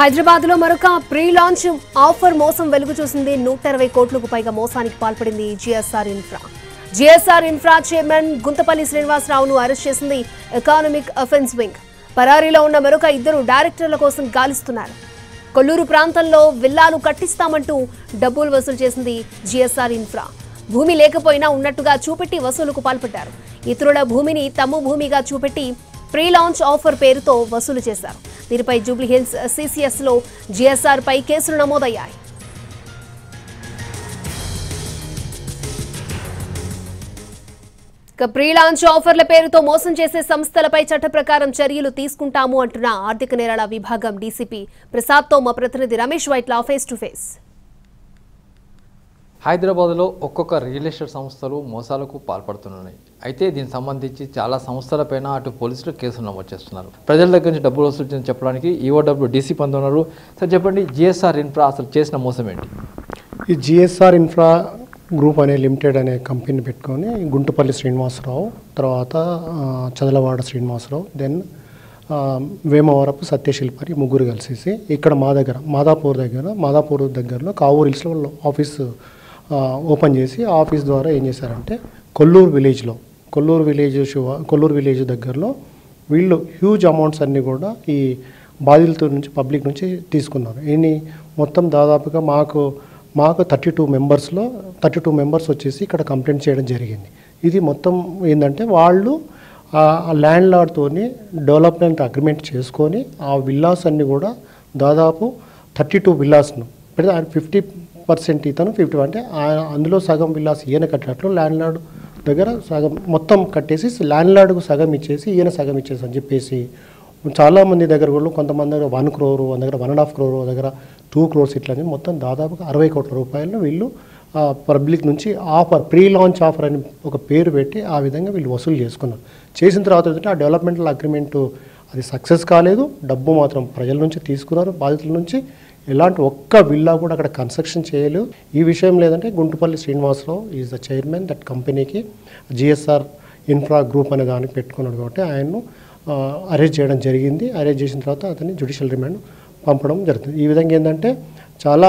హైదరాబాద్లో మరొక pre launch offer మోసం వెలుగు చూసింది. 120 కోట్లకు పైగా మోసానికి పాల్పడింది జిఎస్ఆర్ ఇన్ఫ్రా చైర్మన్ గుంతపల్లి శ్రీనివాసరావును అరెస్ట్ చేసింది ఎకానమిక్ అఫెన్స్ వింగ్. పరారీలో ఉన్న మరొక ఇద్దరు డైరెక్టర్ల కోసం గాలిస్తున్నారు. కొల్లూరు ప్రాంతంలో విల్లాలు కట్టిస్తామంటూ డబ్బులు వసూలు చేసింది జిఎస్ఆర్ ఇన్ఫ్రా. భూమి లేకపోయినా ఉన్నట్టుగా చూపెట్టి వసూలుకు పాల్పడ్డారు. ఇతరుల భూమిని తమ భూమిగా చూపెట్టి ప్రీ లాంచ్ ఆఫర్ పేరుతో వసూలు చేశారు. దీనిపై జూబ్లీహిల్స్ సిసిఎస్ లో జిఎస్ఆర్ పై కేసులు నమోదయ్యాయి. ప్రీ లాంచ్ ఆఫర్ల పేరుతో మోసం చేసే సంస్థలపై చట్ట ప్రకారం చర్యలు తీసుకుంటాము అంటున్న ఆర్థిక నేరాల విభాగం డీసీపీ ప్రసాద్తో మా ప్రతినిధి Ramesh Vaitla face to face. హైదరాబాద్లో ఒక్కొక్క రియల్ ఎస్టేట్ సంస్థలు మోసాలకు పాల్పడుతున్నాయి. అయితే దీనికి సంబంధించి చాలా సంస్థలపైన అటు పోలీసులు కేసులు నమోదు చేస్తున్నారు. ప్రజల దగ్గర నుంచి డబ్బులు వసూలు చెప్పడానికి ఈఓడబ్ల్యూ డీసీ పొందుతున్నారు. సార్ చెప్పండి, జిఎస్ఆర్ ఇన్ఫ్రా అసలు చేసిన మోసం ఏంటి? ఈ జిఎస్ఆర్ ఇన్ఫ్రా గ్రూప్ అనే లిమిటెడ్ అనే కంపెనీ పెట్టుకొని గుంటుపల్లి శ్రీనివాసరావు, తర్వాత చదలవాడ శ్రీనివాసరావు, దెన్ వేమవరపు సత్యశిల్పరి ముగ్గురు కలిసేసి ఇక్కడ మాదాపూర్ దగ్గరలో కావూరు హిల్స్లో ఆఫీసు ఓపెన్ చేసి ఆఫీస్ ద్వారా ఏం చేశారంటే కొల్లూరు విలేజ్ దగ్గరలో వీళ్ళు హ్యూజ్ అమౌంట్స్ అన్నీ కూడా ఈ బాధితుల నుంచి పబ్లిక్ నుంచి తీసుకున్నారు. ఈయన మొత్తం దాదాపుగా మాకు 32 మెంబర్స్ వచ్చేసి ఇక్కడ కంప్లైంట్ చేయడం జరిగింది. ఇది మొత్తం ఏంటంటే వాళ్ళు ఆ ల్యాండ్ లార్డ్తోని డెవలప్మెంట్ అగ్రిమెంట్ చేసుకొని ఆ విల్లాస్ అన్నీ కూడా దాదాపు 32 విల్లాస్ను పెడితే ఆయన 50% ఇతను 50 అంటే అందులో సగం విల్లాస్ ఈయన కట్టినట్లు ల్యాండ్ లార్డ్ దగ్గర సగం మొత్తం కట్టేసి ల్యాండ్ లార్డ్కు సగం ఇచ్చేసి ఈయన సగం ఇచ్చేసి అని చెప్పేసి చాలామంది దగ్గర కూడా కొంతమంది దగ్గర 1 crore, మన దగ్గర 1.5 crore, దగ్గర 2 crores ఇట్లా మొత్తం దాదాపుగా 60 కోట్ల రూపాయలను వీళ్ళు పబ్లిక్ నుంచి ప్రీ లాంచ్ ఆఫర్ అని ఒక పేరు పెట్టి ఆ విధంగా వీళ్ళు వసూలు చేసుకున్నారు. చేసిన తర్వాత ఆ డెవలప్మెంటల్ అగ్రిమెంట్ అది సక్సెస్ కాలేదు. డబ్బు మాత్రం ప్రజల నుంచి తీసుకున్నారు, బాధితుల నుంచి. ఎలాంటి ఒక్క విల్లా కూడా అక్కడ కన్స్ట్రక్షన్ చేయలేదు. ఈ విషయం లేదంటే Guntupalli Srinivasa Rao is the chairman that కంపెనీకి జిఎస్ఆర్ ఇన్ఫ్రా గ్రూప్ అనే దానికి పెట్టుకున్నాడు కాబట్టి ఆయన్ను అరెస్ట్ చేయడం జరిగింది. అరెస్ట్ చేసిన తర్వాత అతన్ని జ్యుడిషియల్ రిమాండ్ పంపడం జరుగుతుంది. ఈ విధంగా ఏంటంటే చాలా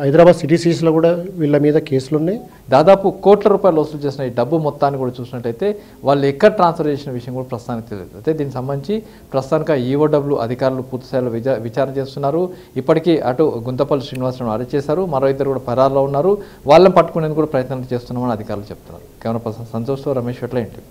హైదరాబాద్ సిటీసీస్లో కూడా వీళ్ళ మీద కేసులు ఉన్నాయి. దాదాపు కోట్ల రూపాయలు వసూలు చేసిన ఈ డబ్బు మొత్తాన్ని కూడా చూసినట్టయితే వాళ్ళు ఎక్కడ ట్రాన్స్ఫర్ చేసిన విషయం కూడా ప్రస్తుతానికి తెలియదు. అయితే దీనికి సంబంధించి ప్రస్తుతానికి ఈఓడబ్ల్యూ అధికారులు పూర్తి స్థాయిలో విచారణ చేస్తున్నారు. ఇప్పటికీ అటు గుంతపల్లి శ్రీనివాసరావు అరెస్ట్ చేశారు, మరో ఇద్దరు కూడా పరారులో ఉన్నారు. వాళ్ళని పట్టుకునేందుకు కూడా ప్రయత్నాలు చేస్తున్నామని అధికారులు చెప్తున్నారు. కెమెరా పర్సన్ సంతోష్తో రమేష్ ఎట్లా ఏంటి?